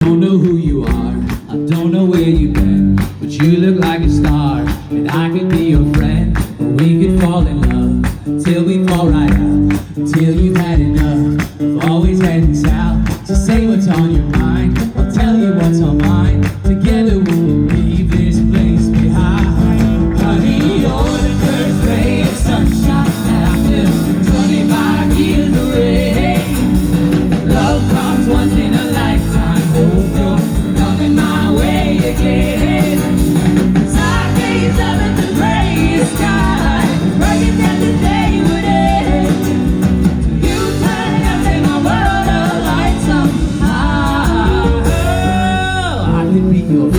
Don't know who you are, I don't know where you've been, but you look like a star, and I could be your friend. We could fall in love, till we fall right out, till you've had enough of always heading south. So say what's on your mind, I'll tell you what's on mine. Together we can leave this place behind. Honey, you're the first ray of sunshine that I feel 25 years away. Love comes once in a lifetime, hope you're coming my way again. As I gaze up at the gray sky, praying that the day would end. You turn up in my world of lights up high. I could be your